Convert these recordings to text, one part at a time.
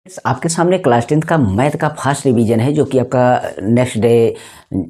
आपके सामने class 10th का मैथ का फर्स्ट रिवीजन है जो कि आपका नेक्स्ट डे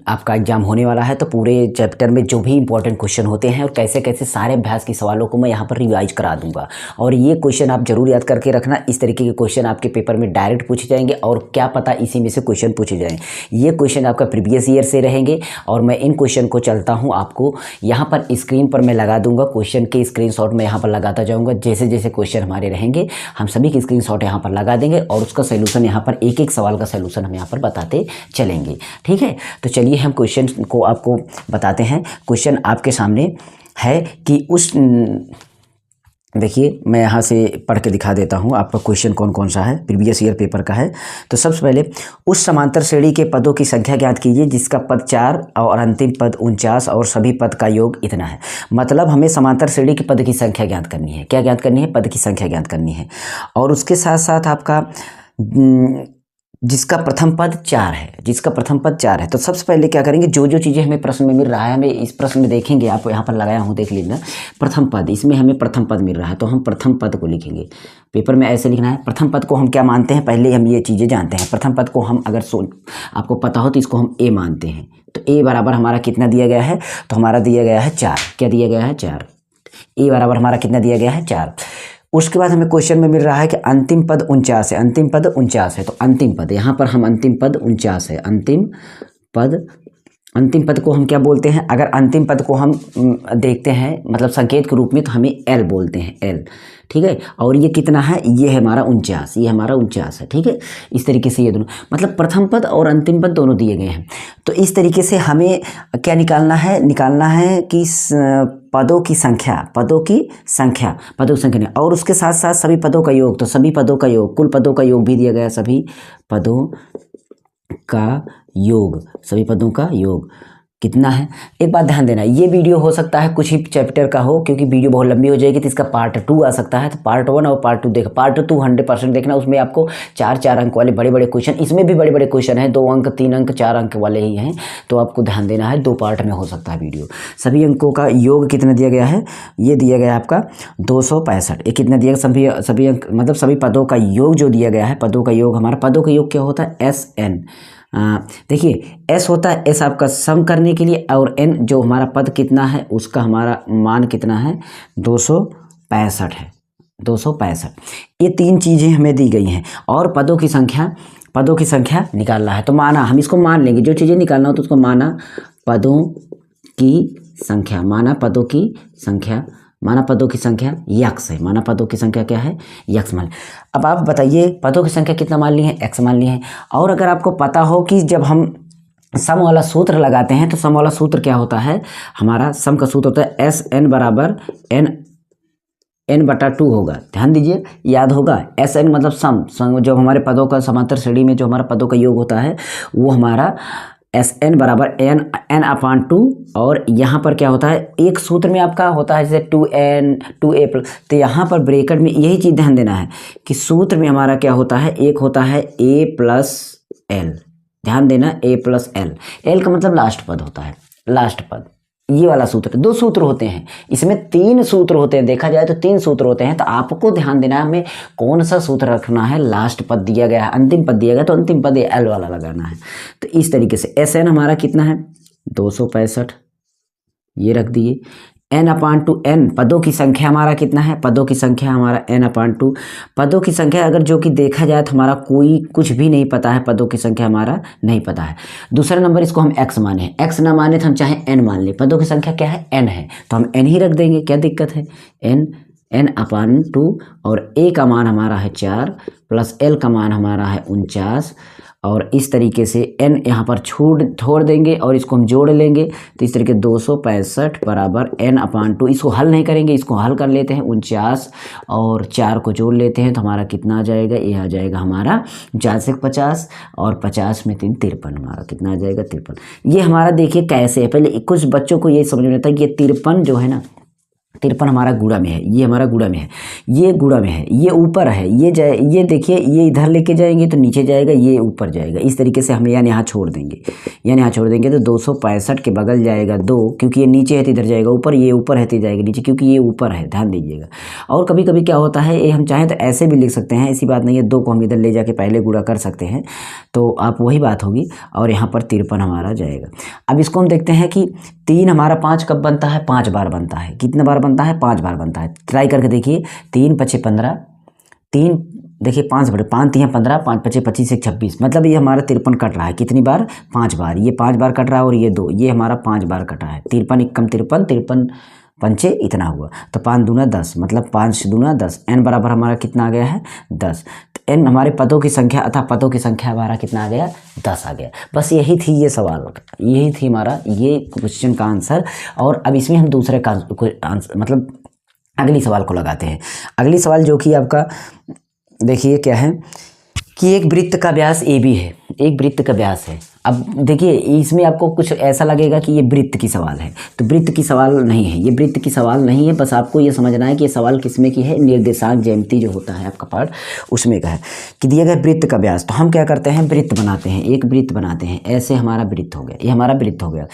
आपका एग्जाम होने वाला है। तो पूरे चैप्टर में जो भी इंपॉर्टेंट क्वेश्चन होते हैं और कैसे कैसे सारे अभ्यास के सवालों को मैं यहाँ पर रिवाइज करा दूंगा। और ये क्वेश्चन आप जरूर याद करके रखना। इस तरीके के क्वेश्चन आपके पेपर में डायरेक्ट पूछे जाएंगे और क्या पता इसी में से क्वेश्चन पूछे जाएँ। ये क्वेश्चन आपका प्रीवियस ईयर से रहेंगे और मैं इन क्वेश्चन को चलता हूँ आपको यहाँ पर स्क्रीन पर मैं लगा दूंगा। क्वेश्चन के स्क्रीनशॉट मैं यहाँ पर लगाता जाऊँगा। जैसे जैसे क्वेश्चन हमारे रहेंगे हम सभी के स्क्रीनशॉट यहाँ पर लगा देंगे और उसका सोल्यूशन यहाँ पर एक एक सवाल का सोल्यूशन हम यहाँ पर बताते चलेंगे। ठीक है, तो चलिए हम क्वेश्चन को आपको बताते हैं। क्वेश्चन आपके सामने है कि उस देखिए मैं यहाँ से पढ़ के दिखा देता हूँ आपका क्वेश्चन कौन कौन सा है, प्रीवियस ईयर पेपर का है। तो सबसे पहले उस समांतर श्रेणी के पदों की संख्या ज्ञात कीजिए जिसका पद 4 और अंतिम पद 49 और सभी पद का योग इतना है। मतलब हमें समांतर श्रेणी के पद की संख्या ज्ञात करनी है। क्या ज्ञात करनी है? पद की संख्या ज्ञात करनी है। और उसके साथ साथ आपका जिसका प्रथम पद 4 है, जिसका प्रथम पद 4 है। तो सबसे पहले क्या करेंगे, जो जो चीज़ें हमें प्रश्न में मिल रहा है, हमें इस प्रश्न में देखेंगे, आप यहाँ पर लगाया हूँ देख लीजिए, प्रथम पद, इसमें हमें प्रथम पद मिल रहा है तो हम प्रथम पद को लिखेंगे। पेपर में ऐसे लिखना है। प्रथम पद को हम क्या मानते हैं, पहले हम ये चीज़ें जानते हैं। प्रथम पद को हम अगर आपको पता हो तो इसको हम ए मानते हैं। तो ए बराबर हमारा कितना दिया गया है, तो हमारा दिया गया है 4। क्या दिया गया है? 4। ए बराबर हमारा कितना दिया गया है? 4। उसके बाद हमें क्वेश्चन में मिल रहा है कि अंतिम पद 49 है। अंतिम पद 49 है तो अंतिम पद, यहाँ पर हम अंतिम पद 49 है। अंतिम पद को हम क्या बोलते हैं? अगर अंतिम पद को हम देखते हैं मतलब संकेत के रूप में तो हमें एल बोलते हैं, एल। ठीक है, और ये कितना है? ये है हमारा 49, ये हमारा 49 है। ठीक है, इस तरीके से ये दोनों मतलब प्रथम पद और अंतिम पद दोनों दिए गए हैं। तो इस तरीके से हमें क्या निकालना है? निकालना है कि पदों की संख्या नहीं, और उसके साथ साथ सभी पदों का योग। तो सभी पदों का योग, कुल पदों का योग भी दिया गया, सभी पदों का योग कितना है। एक बात ध्यान देना, ये वीडियो हो सकता है कुछ ही चैप्टर का हो, क्योंकि वीडियो बहुत लंबी हो जाएगी तो इसका पार्ट 2 आ सकता है। तो पार्ट 1 और पार्ट 2 देखा, पार्ट 2 100% देखना। उसमें आपको 4 अंक वाले बड़े बड़े क्वेश्चन, इसमें भी बड़े बड़े क्वेश्चन हैं, 2 अंक 3 अंक 4 अंक वाले ही हैं। तो आपको ध्यान देना है, 2 पार्ट में हो सकता है वीडियो। सभी अंकों का योग कितना दिया गया है? ये दिया गया है आपका 265। ये कितना दिया गया? सभी अंक मतलब सभी पदों का योग जो दिया गया है, पदों का योग, हमारा पदों का योग क्या होता है? SN। देखिए S होता है, S आपका सम करने के लिए, और N जो हमारा पद कितना है उसका हमारा मान कितना है? 265 है, 265। ये 3 चीज़ें हमें दी गई हैं और पदों की संख्या निकालना है। तो माना, हम इसको मान लेंगे, जो चीज़ें निकालना हो तो उसको माना पदों की संख्या यक्स है। माना पदों की संख्या क्या है? यक्स मान। अब आप बताइए पदों की संख्या कितना मान ली है? x मान ली है। और अगर आपको पता हो कि जब हम सम वाला सूत्र लगाते हैं तो सम वाला सूत्र क्या होता है? हमारा सम का सूत्र होता है SN बराबर n/2 होगा। ध्यान दीजिए, याद होगा। SN मतलब सम, जो हमारे पदों का समांतर श्रेणी में जो हमारा पदों का योग होता है वो हमारा SN बराबर n/2। और यहाँ पर क्या होता है? एक सूत्र में आपका होता है जैसे 2n 2a+, तो यहाँ पर ब्रैकेट में यही चीज़ ध्यान देना है कि सूत्र में हमारा क्या होता है? एक होता है a+l। ध्यान देना, a+l। l का मतलब लास्ट पद होता है, लास्ट पद। ये वाला सूत्र, 2 सूत्र होते हैं, इसमें 3 सूत्र होते हैं। देखा जाए तो 3 सूत्र होते हैं। तो आपको ध्यान देना है हमें कौन सा सूत्र रखना है। लास्ट पद दिया गया है, अंतिम पद दिया गया तो अंतिम पद एल वाला लगाना है। तो इस तरीके से SN हमारा कितना है? 265, ये रख दिए। n/2n पदों की संख्या हमारा कितना है? पदों की संख्या हमारा n/2। पदों की संख्या अगर जो कि देखा जाए तो हमारा कोई कुछ भी नहीं पता है, पदों की संख्या हमारा नहीं पता है। दूसरा नंबर, इसको हम x माने, x ना माने तो हम चाहे n मान ले। पदों की संख्या क्या है? n है तो हम n ही रख देंगे, क्या दिक्कत है? n/2 और a का मान हमारा है 4 प्लस l का मान हमारा है 49। और इस तरीके से n यहाँ पर छोड़ देंगे और इसको हम जोड़ लेंगे। तो इस तरीके 265 बराबर n/2। इसको हल नहीं करेंगे, इसको हल कर लेते हैं। 49 और 4 को जोड़ लेते हैं तो हमारा कितना आ जाएगा? ये आ जाएगा हमारा 4 से 50 और 50 में 3 53। हमारा कितना आ जाएगा? 53। ये हमारा देखिए कैसे है, पहले कुछ बच्चों को ये समझ में आता है कि ये 53 जो है ना, 53 हमारा गुणा में है, ये हमारा गुणा में है, ये गुणा में है, ये ऊपर है, ये देखिए ये इधर लेके जाएंगे तो नीचे जाएगा, ये ऊपर जाएगा। इस तरीके से हम यानी यहाँ छोड़ देंगे, यानी यहाँ छोड़ देंगे तो 265 के बगल जाएगा 2, क्योंकि ये नीचे है तो इधर जाएगा ऊपर, ये ऊपर है तो जाएगा नीचे, क्योंकि ये ऊपर है, ध्यान दीजिएगा। और कभी कभी क्या होता है, ये हम चाहें तो ऐसे भी लिख सकते हैं, ऐसी बात नहीं है, 2 को हम इधर ले जाके पहले गुणा कर सकते हैं, तो आप वही बात होगी और यहाँ पर 53 हमारा जाएगा। अब इसको हम देखते हैं कि 3 हमारा 5 कब बनता है, 5 बार बनता है। कितने बार बनता है, 5 बार बनता है। ट्राई करके देखिए, 3 5 15, 3 देखिए 5 बड़े 5 3 15, 5 5 25 1 26, मतलब ये हमारा 53 कट रहा है कितनी बार, 5 बार। ये 5 बार कट रहा है और ये 2, ये हमारा 5 बार कटा है। 53 1 53, 53 पंचे इतना हुआ, तो 5 दूना 10, मतलब 5 दूना 10। n बराबर हमारा कितना आ गया है, 10। तो n हमारे पदों की संख्या अतः पदों की संख्या हमारा कितना आ गया, 10 आ गया। बस यही थी ये सवाल, यही थी हमारा ये क्वेश्चन का आंसर। और अब इसमें हम दूसरे का आंसर मतलब अगली सवाल को लगाते हैं। अगली सवाल जो कि आपका देखिए क्या है कि एक वृत्त का व्यास AB है, एक वृत्त का व्यास है। अब देखिए इसमें आपको कुछ ऐसा लगेगा कि ये वृत्त की सवाल है, तो वृत्त की सवाल नहीं है, ये वृत्त की सवाल नहीं है। बस आपको ये समझना है कि ये सवाल किसमें की है, निर्देशांक ज्यामिति जो होता है आपका पार्ट, उसमें का है कि दिया गया वृत्त का व्यास। तो हम क्या करते हैं, वृत्त बनाते हैं, एक वृत्त बनाते हैं। ऐसे हमारा वृत्त हो गया, ये हमारा वृत्त हो गया।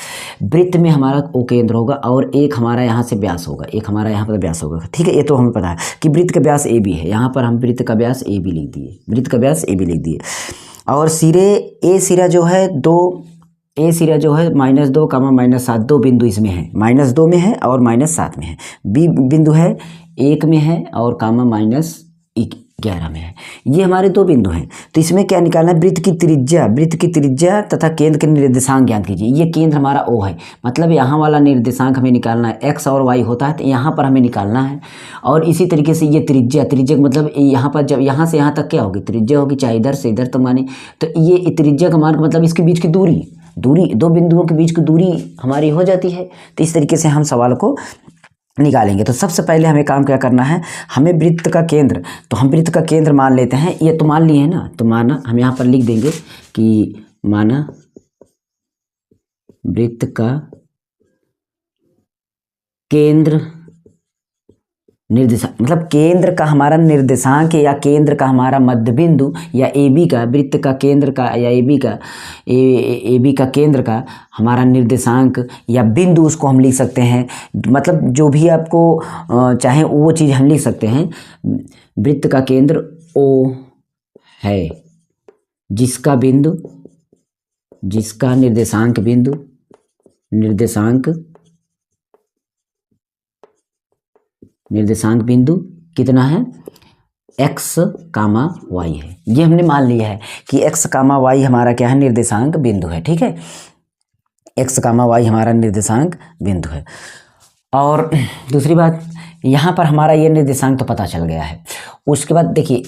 वृत्त में हमारा O केंद्र होगा और एक हमारा यहाँ से व्यास होगा, एक हमारा यहाँ पर व्यास होगा, ठीक है। ये तो हमें पता है कि वृत्त का व्यास AB है। यहाँ पर हम वृत्त का व्यास AB लिख दिए, वृत्त का व्यास AB लिख दिए। और सिरे ए सिरा जो है 2, ए सिरा जो है -2, -7, 2 बिंदु इसमें है, -2 में है और -7 में है। बी बिंदु है 1 में है और -11 में है। ये हमारे 2 बिंदु हैं। तो इसमें क्या निकालना है, वृत्त की त्रिज्या तथा केंद्र के निर्देशांक ज्ञात कीजिए। ये केंद्र हमारा O है, मतलब यहाँ वाला निर्देशांक हमें निकालना है। x और y होता है तो यहाँ पर हमें निकालना है। और इसी तरीके से ये त्रिज्या मतलब यहाँ पर जब यहाँ से यहाँ तक क्या होगी, त्रिज्या होगी, चाहे इधर से इधर तक माने, तो ये त्रिज्या का मान मतलब इसके बीच की दूरी 2 बिंदुओं के बीच की दूरी हमारी हो जाती है। तो इस तरीके से हम सवाल को निकालेंगे। तो सबसे पहले हमें काम क्या करना है, हमें वृत्त का केंद्र, तो हम वृत्त का केंद्र मान लेते हैं। ये तो मान लिए हैं ना, तो माना हम यहाँ पर लिख देंगे कि माना वृत्त का केंद्र निर्देशांक, मतलब केंद्र का हमारा निर्देशांक या केंद्र का हमारा मध्य बिंदु या AB का, वृत्त का केंद्र का या AB का केंद्र का हमारा निर्देशांक या बिंदु, उसको हम लिख सकते हैं। मतलब जो भी आपको चाहे वो चीज़ हम लिख सकते हैं। वृत्त का केंद्र O है, जिसका निर्देशांक बिंदु कितना है, x, y है। ये हमने मान लिया है कि x, y हमारा क्या है, निर्देशांक बिंदु है, ठीक है। x, y हमारा निर्देशांक बिंदु है। और दूसरी बात, यहाँ पर हमारा ये निर्देशांक तो पता चल गया है। उसके बाद देखिए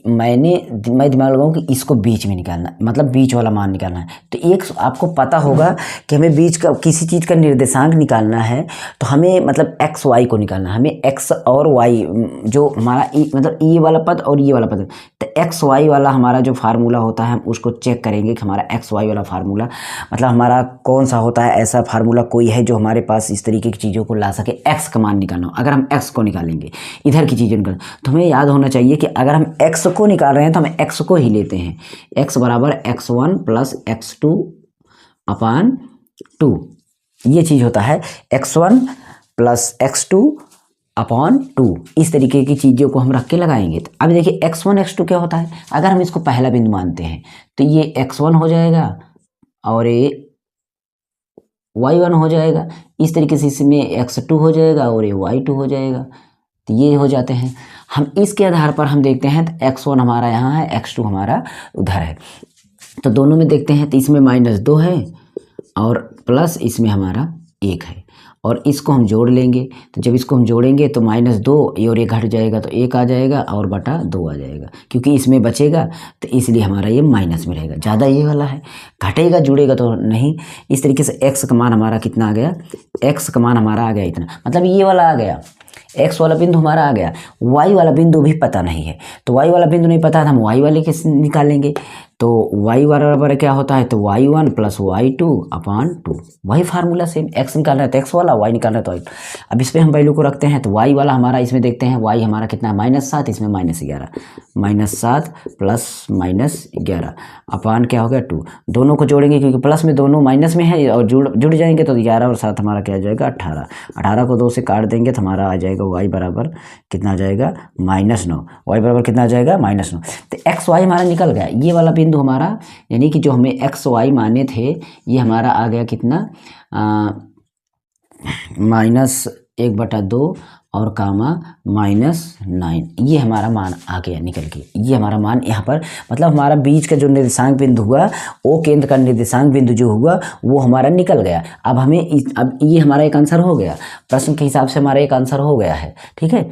मैं दिमाग लगाऊँ कि इसको बीच में निकालना, मतलब बीच वाला मान निकालना है। तो एक आपको पता होगा कि हमें बीच का किसी चीज़ का निर्देशांक निकालना है, तो हमें मतलब x y को निकालना है। हमें x और y जो हमारा मतलब ये वाला पद और ये वाला पद, तो x y वाला हमारा जो फार्मूला होता है हम उसको चेक करेंगे कि हमारा x y वाला फार्मूला मतलब हमारा कौन सा होता है। ऐसा फार्मूला कोई है जो हमारे पास इस तरीके की चीज़ों को ला सके, x का मान निकालना हो। अगर हम x को निकालेंगे, इधर की चीज़ें निकालें, तो हमें याद होना चाहिए कि अगर हम x को निकाल रहे हैं तो हम x को ही लेते हैं। x बराबर x1 प्लस x2 अपान 2, ये चीज़ होता है x1 प्लस x2 अपॉन 2। इस तरीके की चीज़ों को हम रख के लगाएंगे। तो अब देखिए x1 x2 क्या होता है, अगर हम इसको पहला बिंदु मानते हैं तो ये x1 हो जाएगा और ये y1 हो जाएगा। इस तरीके से इसमें x2 हो जाएगा और ये y2 हो जाएगा। तो ये हो जाते हैं। हम इसके आधार पर हम देखते हैं तो x1 हमारा यहाँ है, x2 हमारा उधर है। तो दोनों में देखते हैं तो इसमें -2 है और प्लस इसमें हमारा 1 है, और इसको हम जोड़ लेंगे। तो जब इसको हम जोड़ेंगे तो -2 और ये घट जाएगा तो 1 आ जाएगा और बटा 2 आ जाएगा, क्योंकि इसमें बचेगा तो इसलिए हमारा ये माइनस में रहेगा। ज़्यादा ये वाला है, घटेगा जुड़ेगा तो नहीं। इस तरीके से x का मान हमारा कितना आ गया, x का मान हमारा आ गया इतना, मतलब ये वाला आ गया, x वाला बिंदु हमारा आ गया। y वाला बिंदु भी पता नहीं है, तो y वाला बिंदु नहीं पता है तो हम y वाले के निकालेंगे। तो y बराबर क्या होता है, तो y1 प्लस y2 अपान 2, वही फार्मूला सेम। x निकालना है तो x वाला, y निकालना है तो y। अब इस पर हम वैल्यू को रखते हैं तो y वाला हमारा इसमें देखते हैं, y हमारा कितना है -7, इसमें -11, -7 प्लस -11 अपान क्या हो गया 2। दोनों को जोड़ेंगे क्योंकि प्लस में दोनों माइनस में है और जुड़ जाएंगे तो 11 और 7 हमारा क्या आ जाएगा 18। 18 को 2 से काट देंगे तो हमारा आ जाएगा y बराबर कितना आ जाएगा -9। y बराबर कितना आ जाएगा -9। तो एक्स वाई हमारा निकल गया, ये वाला बिंदु हमारा, यानी कि जो हमें एक्स वाई माने थे ये हमारा आ गया कितना -1/2 और कामा -9, ये हमारा मान आ गया निकल के। ये हमारा मान यहाँ पर मतलब हमारा बीच का जो निर्देशांक बिंदु हुआ, ओ केंद्र का निर्देशांक बिंदु जो हुआ वो हमारा निकल गया। अब हमें अब ये हमारा एक आंसर हो गया, प्रश्न के हिसाब से हमारा एक आंसर हो गया है। ठीक है,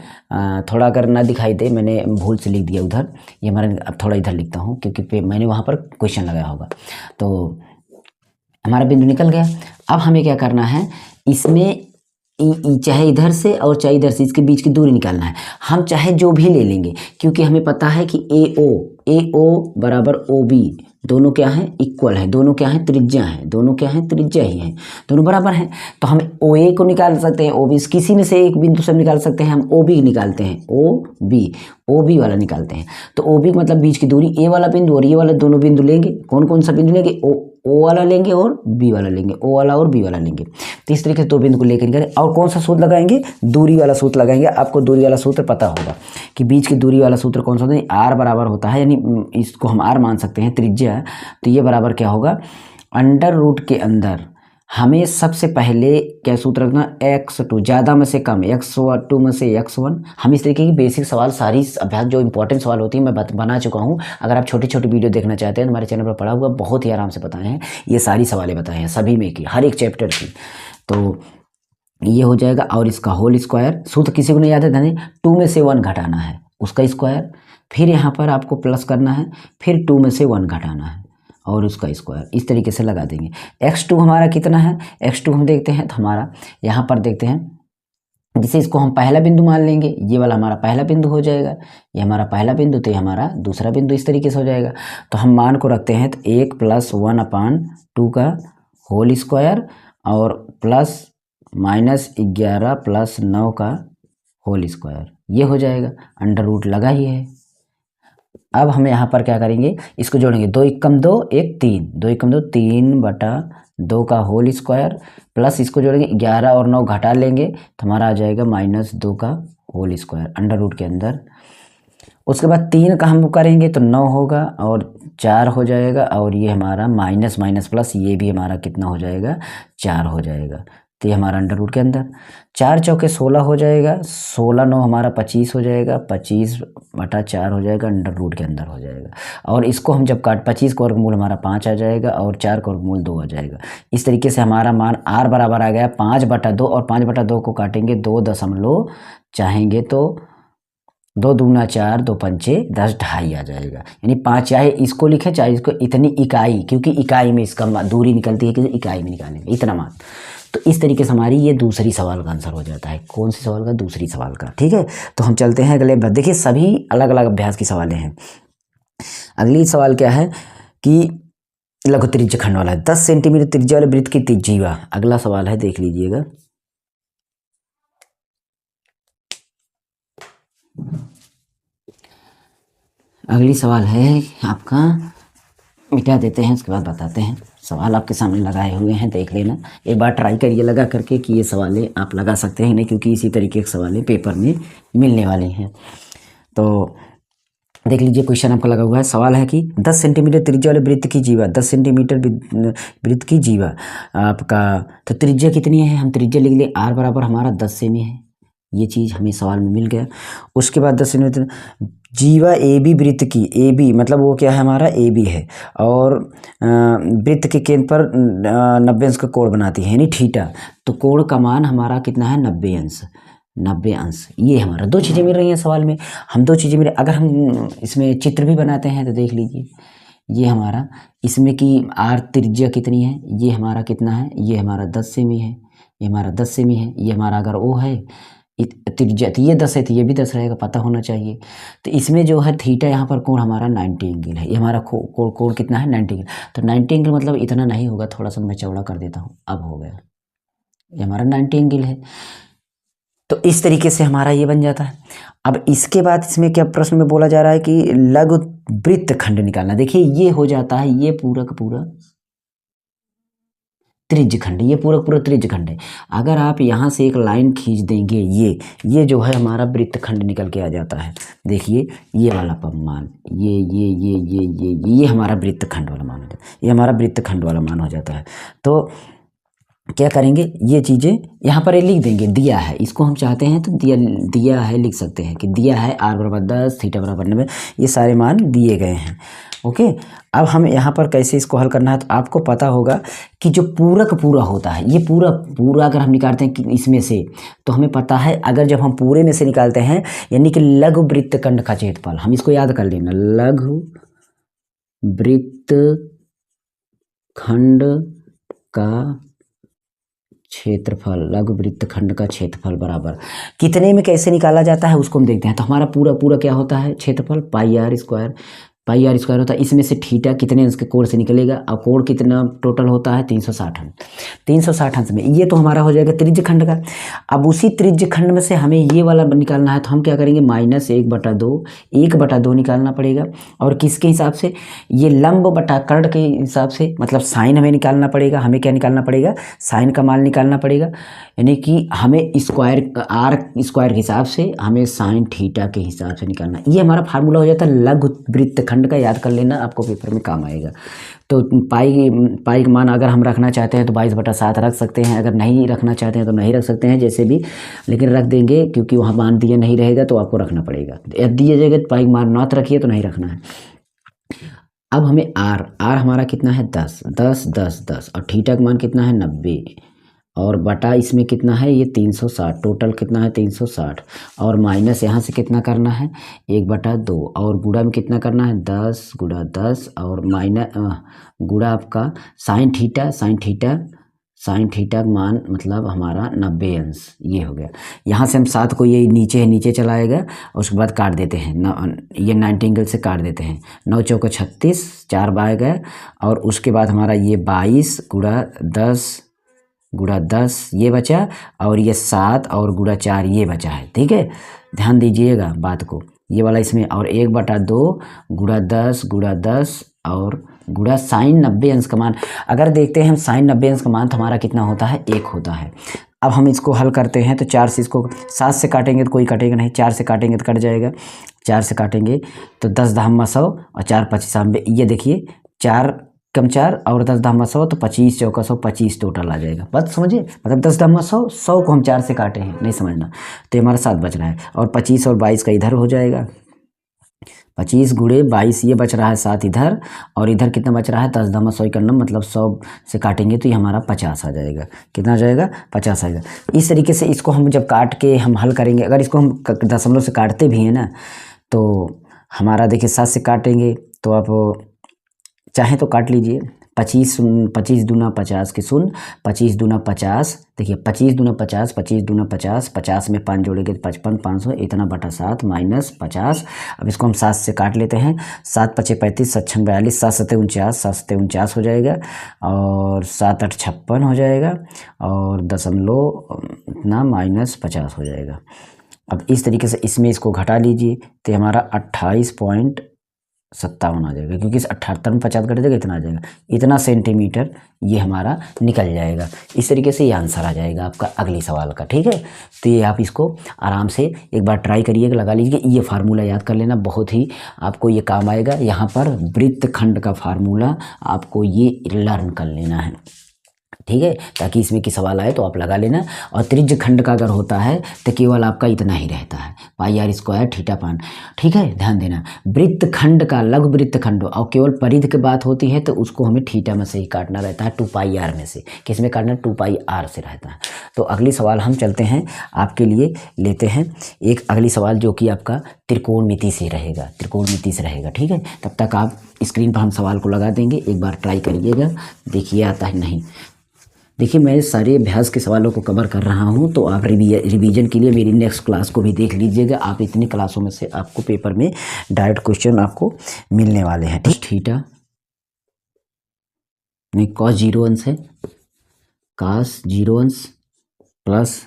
थोड़ा अगर ना दिखाई दे, मैंने भूल से लिख दिया उधर, ये हमारा अब थोड़ा इधर लिखता हूँ क्योंकि मैंने वहाँ पर क्वेश्चन लगाया होगा। तो हमारा बिंदु निकल गया। अब हमें क्या करना है, इसमें चाहे इधर से और चाहे इधर से इसके बीच की दूरी निकालना है। हम चाहे जो भी ले लेंगे क्योंकि हमें पता है कि AO बराबर OB दोनों क्या हैं, इक्वल है, दोनों क्या हैं, त्रिज्या हैं, दोनों क्या हैं, त्रिज्या ही हैं, दोनों बराबर हैं। तो हम OA को निकाल सकते हैं, OB किसी में से एक बिंदु से निकाल सकते हैं, हम OB निकालते हैं, OB वाला निकालते हैं। तो OB मतलब बीच की दूरी, ए वाला बिंदु और ये वाला दोनों बिंदु लेंगे। कौन कौन सा बिंदु लेंगे, O वाला लेंगे और B वाला लेंगे, O वाला और B वाला लेंगे। तो इस तरीके से दो बिंदु को लेकर निकालें। और कौन सा सूत्र लगाएंगे, दूरी वाला सूत्र लगाएंगे। आपको दूरी वाला सूत्र पता होगा कि बीच की दूरी वाला सूत्र कौन सा होता है, R बराबर होता है, यानी इसको हम R मान सकते हैं त्रिज्या। तो ये बराबर क्या होगा, अंडर रूट के अंदर हमें सबसे पहले क्या सूत्र रखना, x2 ज़्यादा में से कम, x2 में से x1। हम इस तरीके की बेसिक सवाल सारी अभ्यास जो इंपॉर्टेंट सवाल होती है मैं बना चुका हूँ। अगर आप छोटी छोटी वीडियो देखना चाहते हैं तो हमारे चैनल पर पड़ा हुआ बहुत ही आराम से बताए हैं, ये सारी सवालें बताए हैं सभी में की, हर एक चैप्टर की। तो ये हो जाएगा। और इसका होल स्क्वायर, सूत्र किसी को नहीं याद है धने, 2 में से 1 घटाना है उसका स्क्वायर, फिर यहाँ पर आपको प्लस करना है, फिर 2 में से 1 घटाना है और उसका स्क्वायर, इस तरीके से लगा देंगे। x2 हमारा कितना है, x2 हम देखते हैं तो हमारा यहाँ पर देखते हैं, जिसे इसको हम पहला बिंदु मान लेंगे, ये वाला हमारा पहला बिंदु हो जाएगा, ये हमारा पहला बिंदु, तो ये हमारा दूसरा बिंदु, इस तरीके से हो जाएगा। तो हम मान को रखते हैं तो 1 + 1/2 का होल स्क्वायर और प्लस -11 + 9 का होल स्क्वायर, ये हो जाएगा। अंडर रूट लगा ही है। अब हम यहाँ पर क्या करेंगे, इसको जोड़ेंगे, 2 × 2 = 3, 2 × 2 3/2 का होल स्क्वायर, प्लस इसको जोड़ेंगे 11 और 9 घटा लेंगे तो हमारा आ जाएगा -2 का होल स्क्वायर अंडर रूट के अंदर। उसके बाद 3 का हम करेंगे तो 9 होगा और 4 हो जाएगा, और ये हमारा माइनस माइनस प्लस, ये भी हमारा कितना हो जाएगा, 4 हो जाएगा। तो ये हमारा अंडर रूट के अंदर 4 चौके 16 हो जाएगा, 16 9 हमारा 25 हो जाएगा, 25/4 हो जाएगा, अंडर रूट के अंदर हो जाएगा। और इसको हम जब 25 का वर्गमूल हमारा 5 आ जाएगा और 4 का वर्गमूल 2 आ जाएगा। इस तरीके से हमारा मान R बराबर आ गया 5/2, और 5/2 को काटेंगे 2 दशमलव, चाहेंगे तो 2 दूना 4, 2 पंचे 10, 2.5 आ जाएगा। यानी 5, चाहे इसको लिखें चाहे इसको, इतनी इकाई, क्योंकि इकाई में इसका दूरी निकलती है कि इकाई में निकालेंगे इतना मान। तो इस तरीके से हमारी ये दूसरी सवाल का आंसर हो जाता है। कौन सी सवाल का, दूसरी सवाल का। ठीक है, तो हम चलते हैं अगले। देखिए सभी अलग अलग अभ्यास की सवालें हैं। अगली सवाल क्या है कि लघु त्रिज्य खंड वाला है, 10 सेंटीमीटर त्रिज्या वाले वृत्त की त्रिज्या। अगला सवाल है, देख लीजिएगा। अगली सवाल है आपका, मिटा देते हैं उसके बाद बताते हैं। सवाल आपके सामने लगाए हुए हैं, देख लेना एक बार, ट्राई करिए लगा करके कि ये सवालें आप लगा सकते हैं नहीं, क्योंकि इसी तरीके के सवालें पेपर में मिलने वाले हैं। तो देख लीजिए, क्वेश्चन आपका लगा हुआ है। सवाल है कि 10 सेंटीमीटर त्रिज्या वाले वृत्त की जीवा, 10 सेंटीमीटर वृत्त की जीवा आपका, तो त्रिज्या कितनी है, हम त्रिज्या लिख लें, R बराबर हमारा 10 सेमी है। ये चीज़ हमें सवाल में मिल गया। उसके बाद 10 सेंटीमीटर जीवा AB वृत्त की, AB मतलब वो क्या है, हमारा AB है, और वृत्त के केंद्र पर 90 अंश का कोण बनाती है, यानी थीटा। तो कोण का मान हमारा कितना है, 90 अंश, 90 अंश। ये हमारा दो चीज़ें मिल रही हैं सवाल में, हम दो चीज़ें मिल, अगर हम इसमें चित्र भी बनाते हैं तो देख लीजिए, ये हमारा इसमें कि R त्रिज्या कितनी है, ये हमारा कितना है, ये हमारा 10 सेमी है, ये हमारा 10 सेमी है, ये हमारा अगर O है, त्रिज्या, तो ये 10 है तो ये भी 10 रहेगा, पता होना चाहिए। तो इसमें जो है थीटा यहाँ पर कोण हमारा 90 एंगल है, ये हमारा कोण कितना है 90 एंगल। तो 90 एंगल मतलब इतना नहीं होगा, थोड़ा सा मैं चौड़ा कर देता हूँ, अब हो गया, ये हमारा 90 एंगल है। तो इस तरीके से हमारा ये बन जाता है। अब इसके बाद इसमें क्या प्रश्न में बोला जा रहा है कि लघु वृत्तखंड निकालना। देखिए ये हो जाता है, ये पूरा का पूरा त्रिज्य खंड, ये पूरा पूरा त्रिज्य खंड है। अगर आप यहाँ से एक लाइन खींच देंगे, ये जो है हमारा वृत्तखंड निकल के आ जाता है। देखिए ये वाला मान, ये हमारा वृत्तखंड वाला मान हो जाता है, ये हमारा वृत्तखंड वाला मान हो जाता है। तो क्या करेंगे, ये चीज़ें यहाँ पर लिख देंगे, दिया है, इसको हम चाहते हैं तो दिया है लिख सकते हैं कि दिया है r बराबर 10, थीटा बराबर 90, ये सारे मान दिए गए हैं। ओके, अब हम यहाँ पर कैसे इसको हल करना है, तो आपको पता होगा कि जो पूरक पूरा होता है, ये पूरा अगर हम निकालते हैं कि इसमें से, तो हमें पता है अगर जब हम पूरे में से निकालते हैं, यानी कि लघु वृत्तखंड का क्षेत्रफल, हम इसको याद कर लेना, लघु वृत्तखंड का क्षेत्रफल, लघु वृत्तखंड का क्षेत्रफल बराबर कितने में कैसे निकाला जाता है उसको हम देखते हैं। तो हमारा पूरा क्या होता है क्षेत्रफल, पाई आर स्क्वायर होता है। इसमें से थीटा कितने अंश के कोण से निकलेगा, और कोण कितना टोटल होता है 360 अंश। 360 अंश में ये तो हमारा हो जाएगा त्रिज्य खंड का। अब उसी त्रिज्य खंड में से हमें ये वाला निकालना है, तो हम क्या करेंगे, -1/2 निकालना पड़ेगा। और किसके हिसाब से, ये लंब बटा कर्ण के हिसाब से, मतलब साइन हमें निकालना पड़ेगा। हमें क्या निकालना पड़ेगा, साइन का मान निकालना पड़ेगा, यानी कि हमें स्क्वायर आर स्क्वायर के हिसाब से हमें साइन थीटा के हिसाब से निकालना। ये हमारा फार्मूला हो जाता है लघु वृत्तखंड का, याद कर लेना, आपको पेपर में काम आएगा। तो पाई का मान अगर हम रखना चाहते हैं तो 22/7 रख सकते हैं, अगर नहीं रखना चाहते हैं तो नहीं रख सकते हैं, जैसे भी, लेकिन रख देंगे क्योंकि वहाँ मान दिया नहीं रहेगा तो आपको रखना पड़ेगा। यदि दिए जाएगा तो पाई का मान नॉट रखिए, तो नहीं रखना है। अब हमें आर हमारा कितना है 10, और थीटा का मान कितना है 90, और बटा इसमें कितना है ये 360, टोटल कितना है 360, और माइनस यहाँ से कितना करना है 1/2, और गुणा में कितना करना है 10 × 10, और माइनस गुणा आपका साइन थीटा का मान मतलब हमारा 90 अंश, ये हो गया। यहाँ से हम 7 को ये नीचे चलाएगा, और उसके बाद काट देते हैं, ये 90 एंगल से काट देते हैं, 9 चौको 36, 4 बाय गए, और उसके बाद हमारा ये 22 × 10 ये बचा, और ये 7 और × 4 ये बचा है। ठीक है, ध्यान दीजिएगा बात को, ये वाला इसमें, और 1/2 × 10 और गुणा साइन 90 अंश का मान। अगर देखते हैं हम साइन 90 अंश का मान, तो हमारा कितना होता है 1 होता है। अब हम इसको हल करते हैं, तो 4 से इसको 7 से काटेंगे तो कोई कटेगा नहीं, 4 से काटेंगे तो कट जाएगा, 4 से काटेंगे तो 10 × 100 और 4 × 25 90, ये देखिए 4 कम 4 और 10 × 100 तो 25 चौका 100, 25 टोटल आ जाएगा। बात समझिए, मतलब 10 × 100 को हम 4 से काटे हैं, नहीं समझना, तो हमारा 7 बच रहा है, और 25 और 22 का इधर हो जाएगा, 25 × 22 ये बच रहा है 7 इधर, और इधर कितना बच रहा है 10 × 100 करना, मतलब 100 से काटेंगे तो ये हमारा 50 आ जाएगा। कितना आ जाएगा 50 आएगा। इस तरीके से इसको हम जब काट के हम हल करेंगे, अगर इसको हम दशमलव से काटते भी हैं ना, तो हमारा देखिए 7 से काटेंगे तो आप चाहें तो काट लीजिए, 25 दूना 50 के शून्य, 25 दूना 50, देखिए 25 दूना 50, 25 दूना 50, 50 में 5 जोड़ेंगे तो 55, 500 इतना बटा 7 माइनस 50। अब इसको हम 7 से काट लेते हैं, 7 × 5 = 35, 7 × 6 = 42, 7 × 7 = 49, 7 × 7 = 49 हो जाएगा, और 7 × 8 = 56 हो जाएगा, और दशमलव इतना -50 हो जाएगा। अब इस तरीके से इसमें इसको घटा लीजिए, तो हमारा 28.57 आ जाएगा, क्योंकि इस 78 में 50 घट जाएगा, इतना आ जाएगा, इतना सेंटीमीटर ये हमारा निकल जाएगा। इस तरीके से ये आंसर आ जाएगा आपका अगले सवाल का। ठीक है, तो ये आप इसको आराम से एक बार ट्राई करिएगा, लगा लीजिए, ये फार्मूला याद कर लेना, बहुत ही आपको ये काम आएगा। यहाँ पर वृत्तखंड का फार्मूला आपको ये लर्न कर लेना है, ठीक है, ताकि इसमें की सवाल आए तो आप लगा लेना। और त्रिज्य खंड का अगर होता है तो केवल आपका इतना ही रहता है, πr² थीटा पान। ठीक है, ध्यान देना, वृत्तखंड का लघु वृत्तखंड और केवल परिधि की बात होती है तो उसको हमें थीटा में से ही काटना रहता है, 2πr में से। किस में काटना, 2πr से रहता है। तो अगली सवाल हम चलते हैं, आपके लिए लेते हैं एक अगली सवाल जो कि आपका त्रिकोणमिति से रहेगा, ठीक है। तब तक आप स्क्रीन पर हम सवाल को लगा देंगे, एक बार ट्राई करिएगा, देखिए आता है नहीं। देखिए मैं सारे अभ्यास के सवालों को कवर कर रहा हूँ, तो आप रिवीजन के लिए मेरी नेक्स्ट क्लास को भी देख लीजिएगा। आप इतनी क्लासों में से आपको पेपर में डायरेक्ट क्वेश्चन आपको मिलने वाले हैं। ठीक, थीटा नहीं, कॉस 0 अंश है, कॉस 0 अंश प्लस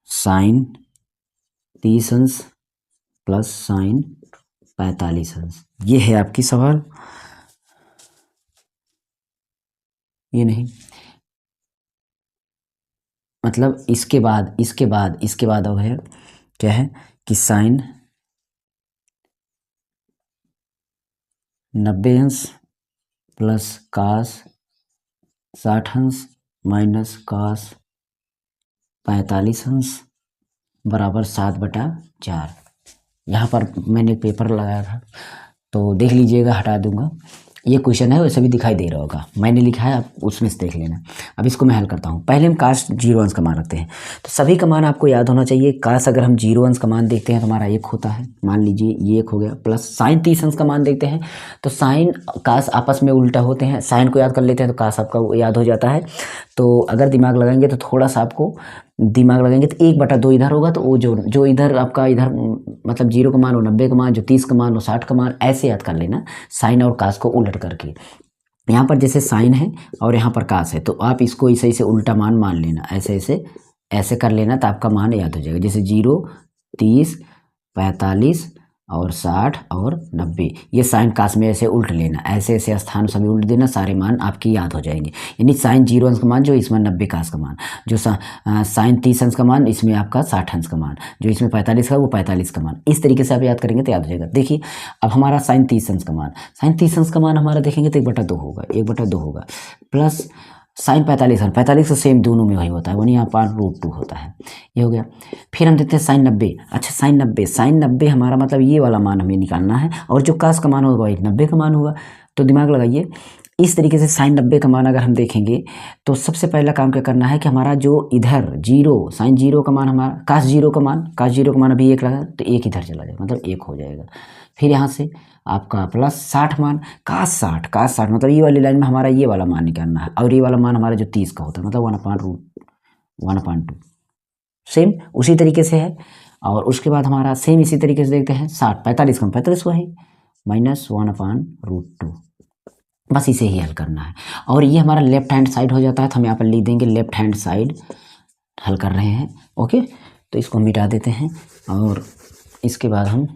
साइन 30 अंश प्लस साइन 45 अंश। ये है आपकी सवाल। ये नहीं, मतलब इसके बाद अब है क्या है कि साइन 90 अंश प्लस कास 60 अंश माइनस कास 45 अंश बराबर 7/4। यहाँ पर मैंने एक पेपर लगाया था, तो देख लीजिएगा, हटा दूंगा। ये क्वेश्चन है, वैसे भी दिखाई दे रहा होगा, मैंने लिखा है, आप उसमें से देख लेना। अब इसको मैं हल करता हूँ। पहले हम काश 0 अंश का मान रखते हैं, तो सभी का मान आपको याद होना चाहिए। काश अगर हम 0 अंश का मान देखते हैं तो हमारा 1 होता है, मान लीजिए ये 1 हो गया। प्लस साइन 30 अंश का मान देखते हैं तो साइन काश आपस में उल्टा होते हैं, साइन को याद कर लेते हैं तो काश आपका याद हो जाता है। तो अगर दिमाग लगाएंगे तो थोड़ा सा आपको दिमाग लगाएंगे तो 1/2 इधर होगा, तो वो जो इधर आपका इधर मतलब 0 का मान हो 90 का मान, जो 30 का मान हो 60 का मान, ऐसे याद कर लेना साइन और कास को उलट करके। यहाँ पर जैसे साइन है और यहाँ पर कास है, तो आप इसको ऐसे ऐसे उल्टा मान मान लेना, ऐसे ऐसे ऐसे कर लेना, तो आपका मान याद हो जाएगा। जैसे 0 30 45 और 60 और 90, ये साइन कास में ऐसे उल्ट लेना, ऐसे ऐसे स्थान सभी उल्ट देना, सारे मान आपकी याद हो जाएंगे। यानी साइन 0 अंश का मान जो इसमें 90 कास का मान, जो साइन 30 अंश का मान इसमें आपका 60 अंश का मान, जो इसमें 45 का वो 45 का मान। इस तरीके से आप याद करेंगे तो याद हो जाएगा। देखिए अब हमारा साइन 30 अंश का मान, साइन 30 अंश का मान हमारा देखेंगे तो 1/2 होगा, 1/2 होगा। प्लस साइन 45 तो सेम दोनों में वही होता है, वही यहाँ पर √2 होता है। ये हो गया। फिर हम देखते हैं साइन 90। अच्छा साइन 90 हमारा मतलब ये वाला मान हमें निकालना है, और जो कास का मान होगा वही 90 का मान होगा। तो दिमाग लगाइए, इस तरीके से साइन 90 का मान अगर हम देखेंगे तो सबसे पहला काम क्या करना है कि हमारा जो इधर 0 साइन 0 का मान, हमारा कास 0 का मान अभी 1 लगा, तो 1 इधर चला जाएगा, मतलब 1 हो जाएगा। फिर यहाँ से आपका प्लस 60 मान, कास 60 मतलब ये वाली लाइन में हमारा ये वाला मान निकालना है, और ये वाला मान हमारा जो 30 का होता है, मतलब 1/2 सेम उसी तरीके से है। और उसके बाद हमारा सेम इसी तरीके से देखते हैं 60 45 कम 45 को है माइनस 1/√2। बस इसे ही हल करना है, और ये हमारा लेफ्ट हैंड साइड हो जाता है, तो हम यहाँ पर लिख देंगे लेफ्ट हैंड साइड हल कर रहे हैं। ओके, तो इसको मिटा देते हैं, और इसके बाद हम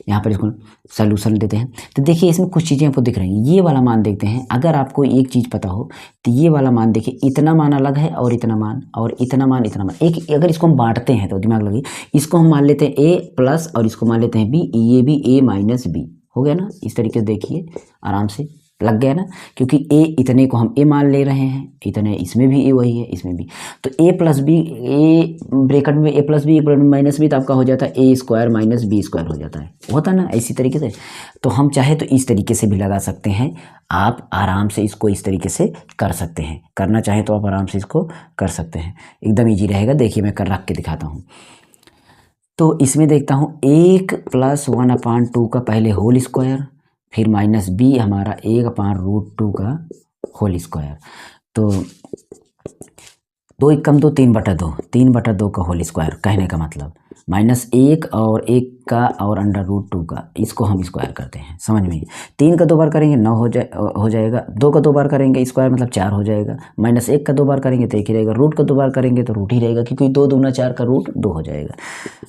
यहाँ पर इसको सॉल्यूशन देते हैं। तो देखिए इसमें कुछ चीज़ें आपको दिख रही हैं। ये वाला मान देखते हैं, अगर आपको एक चीज़ पता हो तो ये वाला मान देखिए, इतना मान अलग है और इतना मान, और इतना मान इतना मान एक, अगर इसको हम बांटते हैं तो दिमाग लगी, इसको हम मान लेते हैं ए प्लस और इसको मान लेते हैं बी, ये भी ए माइनस बी हो गया ना। इस तरीके से देखिए आराम से लग गया ना, क्योंकि ए इतने को हम ए मान ले रहे हैं, इतने इसमें भी ए वही है, इसमें भी। तो ए प्लस बी, ए ब्रैकेट में ए प्लस बी, एक ब्रैकेट में माइनस बी, तो आपका हो जाता है ए स्क्वायर माइनस बी स्क्वायर हो जाता है, होता ना इसी तरीके से। तो हम चाहे तो इस तरीके से भी लगा सकते हैं, आप आराम से इसको इस तरीके से कर सकते हैं, करना चाहें तो आप आराम से इसको कर सकते हैं, एकदम ईजी रहेगा। देखिए मैं कर रख के दिखाता हूँ। तो इसमें देखता हूँ 1 + 1/2 का पहले होल स्क्वायर, फिर माइनस बी हमारा 1/√2 का होल स्क्वायर। तो 2 × 2 3/2, 3/2 का होल स्क्वायर, कहने का मतलब -1 और 1 का और √2 का, इसको हम स्क्वायर करते हैं, समझ में। 3 का 2 बार करेंगे 9 हो जाएगा, 2 का 2 बार करेंगे स्क्वायर मतलब 4 हो जाएगा, -1 का 2 बार करेंगे तो 1 ही रहेगा, रूट का 2 बार करेंगे तो रूट ही रहेगा, क्योंकि 2 दूना 4 का रूट 2 हो जाएगा।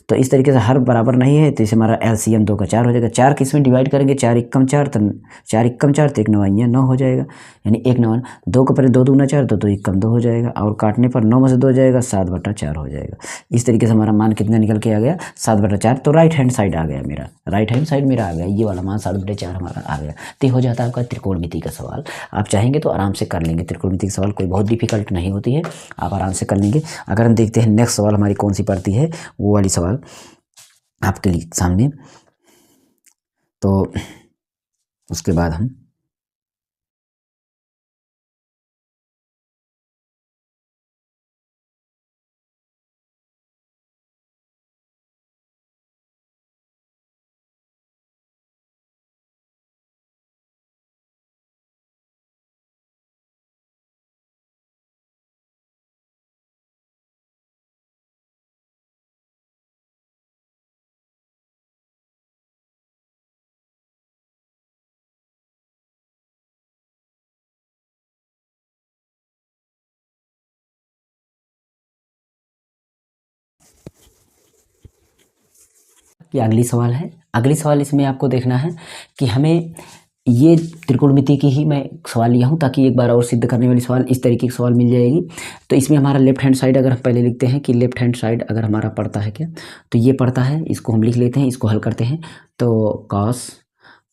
तो इस तरीके से हर बराबर नहीं है, तो इसे हमारा एलसीएम 2 का 4 हो जाएगा। 4 किस में डिवाइड करेंगे, 4 × 4 तो 4 × 4 तो 1 9 9 हो जाएगा, यानी 1 9 2 का पहले 2 दूना 4 तो 2 1 2 हो जाएगा, और काटने पर 9 में से 2 हो जाएगा, 7/4 हो जाएगा। इस तरीके से हमारा मान कितना निकल के आ गया, 7/4। तो राइट हैंड साइड आ गया मेरा, राइट हैंड साइड मेरा आ गया, ये वाला मान 7/4 हमारा आ गया। तो हो जाता है आपका त्रिकोणमिति का सवाल। आप चाहेंगे तो आराम से कर लेंगे, त्रिकोणमिति का सवाल कोई बहुत डिफिकल्ट नहीं होती है, आप आराम से कर लेंगे। अगर हम देखते हैं नेक्स्ट सवाल हमारी कौन सी पड़ती है, वो वाली सवाल आपके लिए सामने, तो उसके बाद हम ये अगली सवाल है। अगली सवाल इसमें आपको देखना है कि हमें ये त्रिकोणमिति की ही मैं सवाल लिया हूँ ताकि एक बार और सिद्ध करने वाली सवाल इस तरीके की सवाल मिल जाएगी। तो इसमें हमारा लेफ्ट हैंड साइड अगर हम पहले लिखते हैं कि लेफ्ट हैंड साइड अगर हमारा पड़ता है क्या, तो ये पड़ता है, इसको हम लिख लेते हैं, इसको हल करते हैं। तो कॉस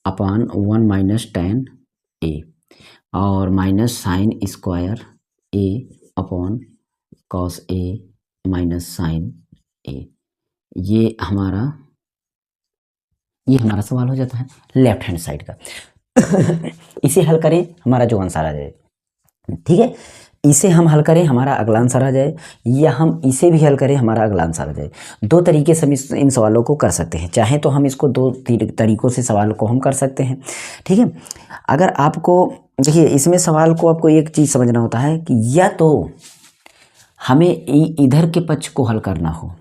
अपान 1 माइनस टेन ए और minus sine square A upon cos A minus sign ए, ये हमारा सवाल हो जाता है लेफ्ट हैंड साइड का। इसे हल करें, हमारा जो आंसर आ जाए, ठीक है, इसे हम हल करें, हमारा अगला आंसर आ जाए, या हम इसे भी हल करें, हमारा अगला आंसर आ जाए। दो तरीके से हम इन सवालों को कर सकते हैं। चाहे तो हम इसको दो तरीकों से सवाल को हम कर सकते हैं, ठीक है। अगर आपको देखिए, इसमें सवाल को आपको एक चीज़ समझना होता है कि या तो हमें इधर के पक्ष को हल करना हो,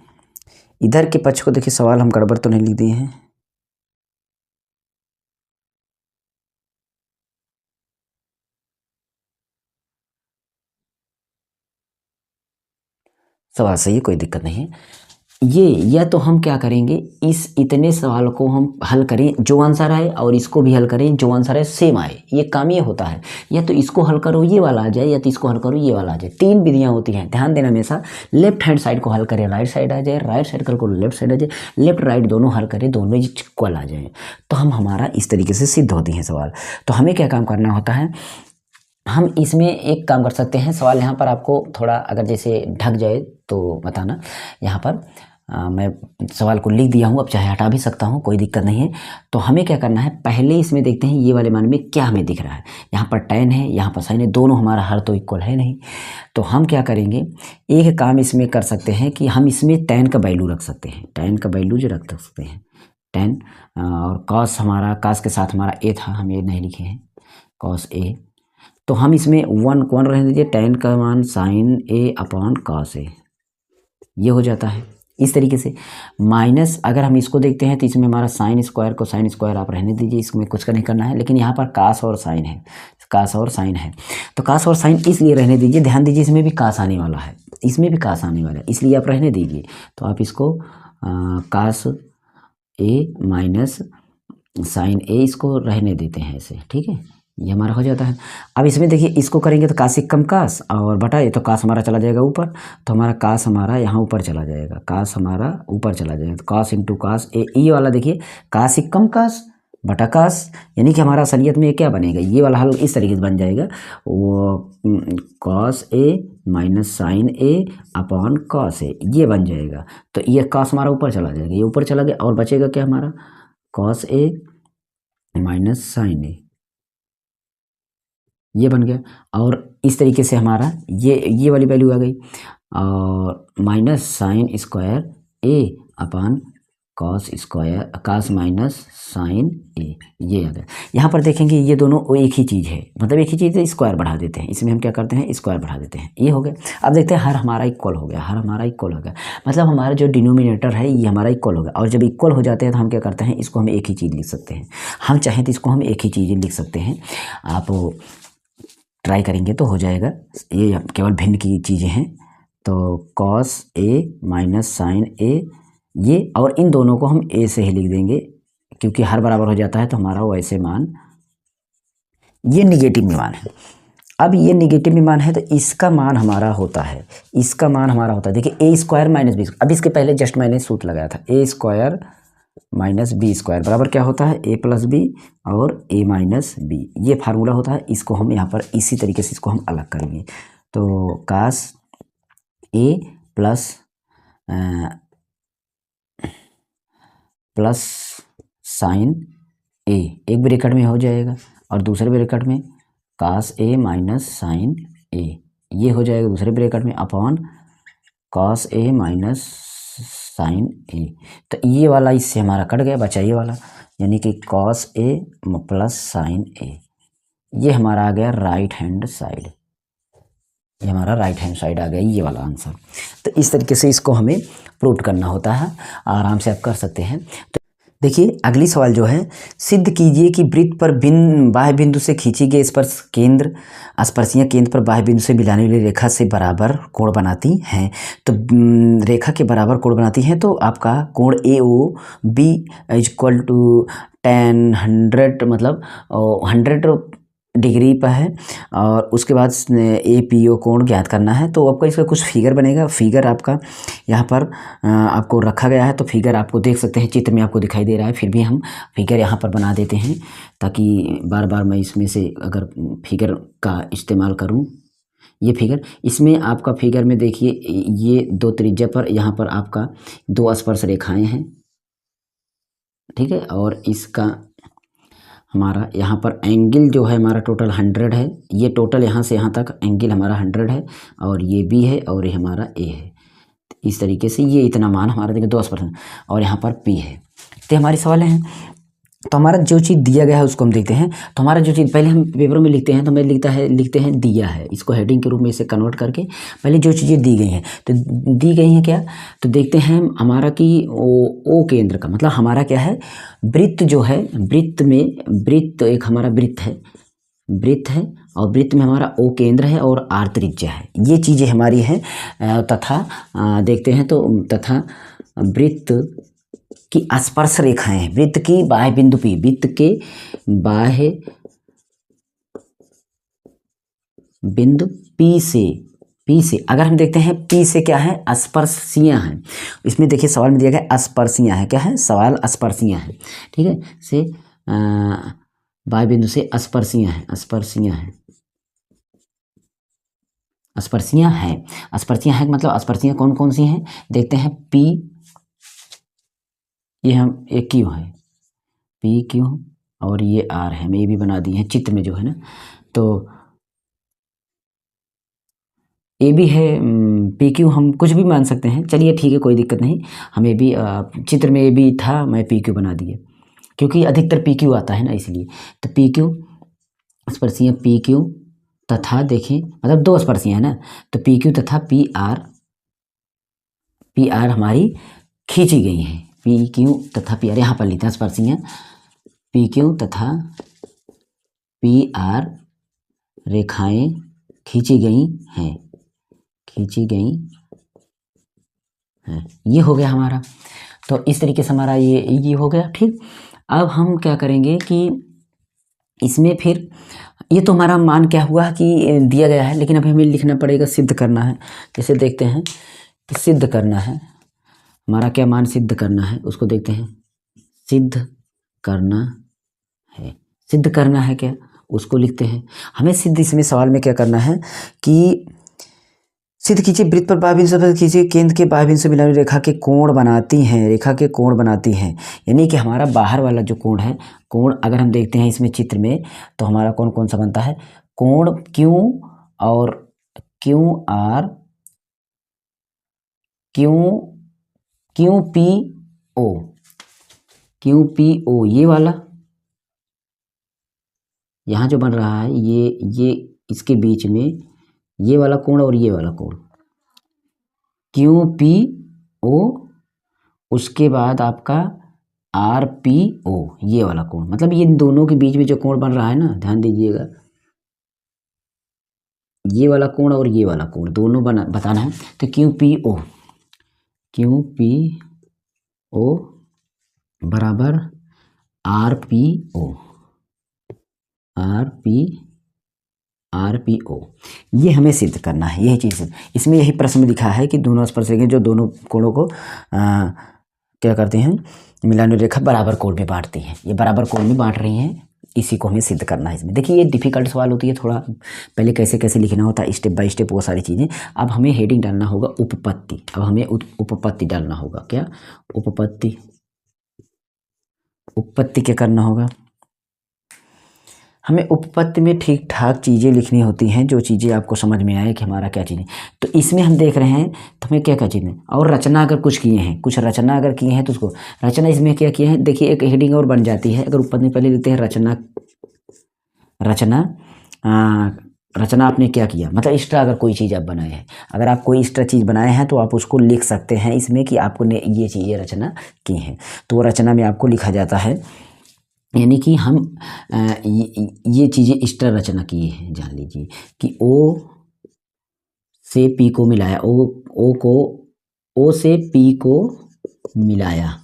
इधर के पक्ष को, देखिए सवाल हम गड़बड़ तो नहीं लिख दिए हैं, सवाल सही है, कोई दिक्कत नहीं है। ये या तो हम क्या करेंगे, इस इतने सवाल को हम हल करें, जो आंसर आए, और इसको भी हल करें, जो आंसर आए सेम आए। ये काम ये होता है, या तो इसको हल करो ये वाला आ जाए, या तो इसको हल करो ये वाला आ जाए। तीन विधियां होती हैं, ध्यान देना हमेशा। लेफ्ट हैंड साइड को हल करें राइट साइड आ जाए, राइट साइड को लेफ्ट साइड आ जाए, लेफ्ट राइट दोनों हल करें, दोनों इक्वल आ जाए, तो हम हमारा इस तरीके से सिद्ध होती हैं सवाल। तो हमें क्या काम करना होता है, हम इसमें एक काम कर सकते हैं। सवाल यहाँ पर आपको थोड़ा अगर जैसे ढक जाए तो बताना। यहाँ पर मैं सवाल को लिख दिया हूँ, अब चाहे हटा भी सकता हूँ, कोई दिक्कत नहीं है। तो हमें क्या करना है, पहले इसमें देखते हैं ये वाले मान में क्या हमें दिख रहा है। यहाँ पर tan है, यहाँ पर sin है, दोनों हमारा हर तो इक्वल है नहीं। तो हम क्या करेंगे, एक काम इसमें कर सकते हैं कि हम इसमें tan का वैल्यू रख सकते हैं, tan का वैल्यू जो रख सकते हैं, tan और cos, हमारा cos के साथ हमारा a था, हम ये नहीं लिखे हैं, cos a। तो हम इसमें 1 कौन रहने दीजिए, tan का मान sin a upon cos a, ये हो जाता है इस तरीके से। माइनस अगर हम इसको देखते हैं तो इसमें हमारा साइन स्क्वायर को साइन स्क्वायर आप रहने दीजिए, इसमें कुछ का नहीं करना है। लेकिन यहाँ पर कास और साइन है, कास और साइन है, तो कास और साइन इसलिए रहने दीजिए। ध्यान दीजिए इसमें भी कास आने वाला है, इसमें भी कास आने वाला है, इसलिए आप रहने दीजिए। तो आप इसको कास ए माइनस साइन ए इसको रहने देते हैं ऐसे, ठीक है, ये हमारा हो जाता है। अब इसमें देखिए, इसको करेंगे तो कासिक कम कास और बटा ये, तो कास हमारा चला जाएगा ऊपर, तो हमारा कास हमारा यहाँ ऊपर चला जाएगा, कास हमारा ऊपर चला जाएगा। तो कास इंटू कास ए, ये वाला देखिए कासिक कम कास बटा कास, यानी कि हमारा असलियत में क्या बनेगा, ये वाला हल इस तरीके से बन जाएगा, वो cos A minus sign A upon cos A, ये बन जाएगा। तो ये कास हमारा ऊपर चला जाएगा, ये ऊपर चला गया, और बचेगा क्या हमारा, कॉस ए माइनस साइन ए, ये बन गया। और इस तरीके से हमारा ये वाली वैल्यू आ गई, और माइनस साइन स्क्वायर ए अपॉन कॉस स्क्वायर, कास माइनस साइन ए, ये आ गया। यहाँ पर देखेंगे ये दोनों वो एक ही चीज़ है, मतलब एक ही चीज़ है, स्क्वायर बढ़ा देते हैं, इसमें हम क्या करते हैं, स्क्वायर बढ़ा देते हैं, ये हो गया। अब देखते हैं हर हमारा इक्वल हो गया, हर हमारा इक्वल हो गया, मतलब हमारा जो डिनोमिनेटर है ये हमारा इक्वल हो गया। और जब इक्वल हो जाते हैं तो हम क्या करते हैं, इसको हम एक ही चीज़ लिख सकते हैं, हम चाहें तो इसको हम एक ही चीज़ लिख सकते हैं। आप ट्राई करेंगे तो हो जाएगा, ये केवल भिन्न की चीज़ें हैं। तो कॉस ए माइनस साइन ए, ये और इन दोनों को हम ए से ही लिख देंगे, क्योंकि हर बराबर हो जाता है तो हमारा वैसे मान, ये निगेटिव में मान है। अब ये निगेटिव में मान है तो इसका मान हमारा होता है, इसका मान हमारा होता है, देखिए ए स्क्वायर माइनस बी। अब इसके पहले जस्ट मैंने सूत्र लगाया था, ए स्क्वायर माइनस बी स्क्वायर बराबर क्या होता है, ए प्लस बी और ए माइनस बी, ये फार्मूला होता है। इसको हम यहाँ पर इसी तरीके से इसको हम अलग करेंगे। तो कास ए प्लस प्लस साइन ए एक ब्रैकेट में हो जाएगा, और दूसरे ब्रैकेट में कास ए माइनस साइन ए, ये हो जाएगा दूसरे ब्रैकेट में, upon cos A minus sign ए। तो ये वाला इससे हमारा कट गया, बचा ये वाला, यानी कि कॉस ए प्लस साइन ए, ये हमारा आ गया राइट हैंड साइड, ये हमारा राइट हैंड साइड आ गया, ये वाला आंसर। तो इस तरीके से इसको हमें प्रूव करना होता है, आराम से आप कर सकते हैं। देखिए अगली सवाल जो है, सिद्ध कीजिए कि वृत्त पर बाह्य बिंदु से खींची गई स्पर्शियाँ केंद्र पर बाह्य बिंदु से मिलाने वाली रेखा से बराबर कोण बनाती हैं। तो रेखा के बराबर कोण बनाती हैं, तो आपका कोण AOB इक्वल टू 100 मतलब 100 डिग्री पर है। और उसके बाद APO कोण ज्ञात करना है। तो आपका इसका कुछ फिगर बनेगा, फिगर आपका यहाँ पर आपको रखा गया है। तो फिगर आपको देख सकते हैं, चित्र में आपको दिखाई दे रहा है, फिर भी हम फिगर यहाँ पर बना देते हैं ताकि बार बार मैं इसमें से अगर फिगर का इस्तेमाल करूँ। ये फिगर, इसमें आपका फिगर में देखिए ये 2 त्रिज्या पर यहाँ पर आपका 2 स्पर्श रेखाएँ हैं, ठीक है। और इसका हमारा यहाँ पर एंगल जो है हमारा टोटल 100 है। ये टोटल यहाँ से यहाँ तक एंगल हमारा 100 है, और ये B है और ये हमारा A है। इस तरीके से ये इतना मान हमारा देखिए 2%, और यहाँ पर P है। तो हमारे सवाल हैं, तो हमारा जो चीज़ दिया गया है उसको हम देखते हैं। तो हमारा जो चीज़ पहले हम पेपरों में लिखते हैं, तो हमें लिखते हैं दिया है, इसको हेडिंग के रूप में इसे कन्वर्ट करके पहले जो चीज़ें दी गई हैं, तो दी गई हैं क्या, तो देखते हैं हमारा कि ओ केंद्र का मतलब हमारा क्या है, वृत्त जो है, वृत्त एक हमारा वृत्त है और वृत्त में हमारा O केंद्र है और R त्रिज्या है। ये चीज़ें हमारी हैं। तथा देखते हैं तो तथा वृत्त की स्पर्श रेखाएं हैं, वृत्त की बाह्य बिंदु P, वृत्त के बाह्य बिंदु P से अगर हम देखते हैं P से क्या है, स्पर्शियां हैं। इसमें देखिए सवाल में दिया गया स्पर्शियां है, क्या है सवाल, स्पर्शियां है, ठीक है। से बाह्य बिंदु से स्पर्शियां हैं, स्पर्शियां हैं मतलब स्पर्शियां कौन कौन सी हैं, देखते हैं P, ये हम एक क्यू है, PQ, और ये R है, मैं ये भी बना दिए हैं चित्र में जो है ना। तो ए भी है, PQ हम कुछ भी मान सकते हैं, चलिए ठीक है कोई दिक्कत नहीं। हमें भी चित्र में ए भी था, मैं PQ बना दिए क्योंकि अधिकतर PQ आता है ना, इसलिए। तो PQ स्पर्शियाँ PQ तथा देखें मतलब 2 स्पर्शियाँ है ना, तो PQ तथा PR हमारी खींची गई हैं। PQ तथा PR यहाँ पर लिखते हैं स्पर्शियाँ PQ तथा PR रेखाएं खींची गई हैं, ये हो गया हमारा। तो इस तरीके से हमारा ये हो गया, ठीक। अब हम क्या करेंगे कि इसमें फिर ये तो हमारा मान क्या हुआ कि दिया गया है, लेकिन अभी हमें लिखना पड़ेगा, सिद्ध करना है। जैसे देखते हैं कि सिद्ध करना है, हमारा क्या मान सिद्ध करना है उसको देखते हैं। सिद्ध करना है क्या, उसको लिखते हैं। हमें सिद्ध, इसमें सवाल में क्या करना है कि सिद्ध कीजिए वृत्त पर बाह्य बिंदु से खींचिए केंद्र के बाह्य बिंदु से मिलाने रेखा के कोण बनाती हैं, यानी कि हमारा बाहर वाला जो कोण है, कोण अगर हम देखते हैं इसमें चित्र में, तो हमारा कौन कौन सा बनता है, कोण Q और QR, QPO, ये वाला यहाँ जो बन रहा है, ये इसके बीच में ये वाला कोण और ये वाला कोण QPO, उसके बाद आपका RPO, ये वाला कोण, मतलब ये दोनों के बीच में जो कोण बन रहा है ना, ध्यान दीजिएगा, ये वाला कोण और ये वाला कोण दोनों बताना है। तो QPO बराबर RPO, ये हमें सिद्ध करना है, यही चीज़। इसमें यही प्रश्न में लिखा है कि दोनों स्पर्श रेखाएं जो दोनों कोणों को क्या करते हैं, मिलाने रेखा बराबर कोण में बांटती हैं, ये बराबर कोण में बांट रही हैं, इसी को हमें सिद्ध करना है इसमें। देखिए ये डिफिकल्ट सवाल होती है, थोड़ा पहले कैसे कैसे लिखना होता है, स्टेप बाय स्टेप वो सारी चीज़ें। अब हमें हेडिंग डालना होगा उपपत्ति, अब हमें उपपत्ति डालना होगा, क्या उपपत्ति क्या करना होगा, हमें उपपत्ति में ठीक ठाक चीज़ें लिखनी होती हैं, जो चीज़ें आपको समझ में आए कि हमारा क्या चीज़ है। तो इसमें हम देख रहे हैं, तो हमें क्या चीज़ है, और रचना अगर कुछ किए हैं, तो उसको रचना इसमें क्या किए हैं, देखिए एक हेडिंग और बन जाती है। अगर उपपत्ति में पहले लिखते हैं रचना रचना आपने क्या किया, मतलब एक्स्ट्रा अगर कोई चीज़ आप बनाए हैं, अगर आप कोई एक्स्ट्रा चीज़ बनाए हैं तो आप उसको लिख सकते हैं इसमें कि आपने ये चीज़ें रचना की हैं। तो वो रचना में आपको लिखा जाता है, यानी कि हम ये चीज़ें एक्स्ट्रा रचना की है। जान लीजिए कि ओ से पी को मिलाया, ओ से पी को मिलाया,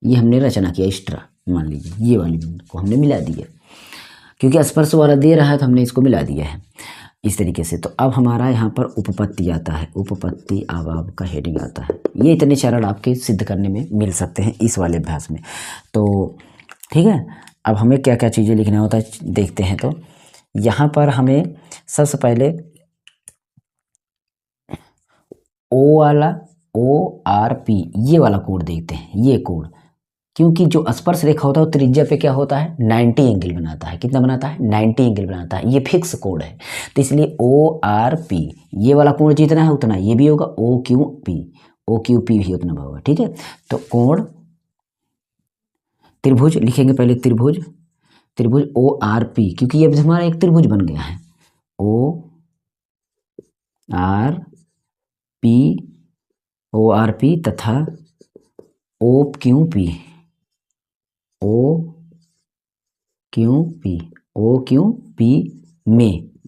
ये हमने रचना किया एक्स्ट्रा। मान लीजिए ये वाली को हमने मिला दिया, क्योंकि स्पर्श वाला दे रहा है तो हमने इसको मिला दिया है इस तरीके से। तो अब हमारा यहाँ पर उपपत्ति आता है, उपपत्ति अब आपका हेडिंग आता है। ये इतने चरण आपके सिद्ध करने में मिल सकते हैं इस वाले अभ्यास में। तो ठीक है, अब हमें क्या क्या चीज़ें लिखना होता है देखते हैं। तो यहाँ पर हमें सबसे पहले ओ वाला ORP ये वाला कोण देखते हैं। ये कोण, क्योंकि जो स्पर्श रेखा होता है वो त्रिज्या पे क्या होता है, 90 एंगल बनाता है। कितना बनाता है, 90 एंगल बनाता है। ये फिक्स कोण है, तो इसलिए ORP ये वाला कोण जितना है उतना ये भी होगा, OQP भी उतना होगा। ठीक है, तो कोण त्रिभुज लिखेंगे पहले, त्रिभुज ORP, क्योंकि ये हमारा एक त्रिभुज बन गया है। ORP तथा OQP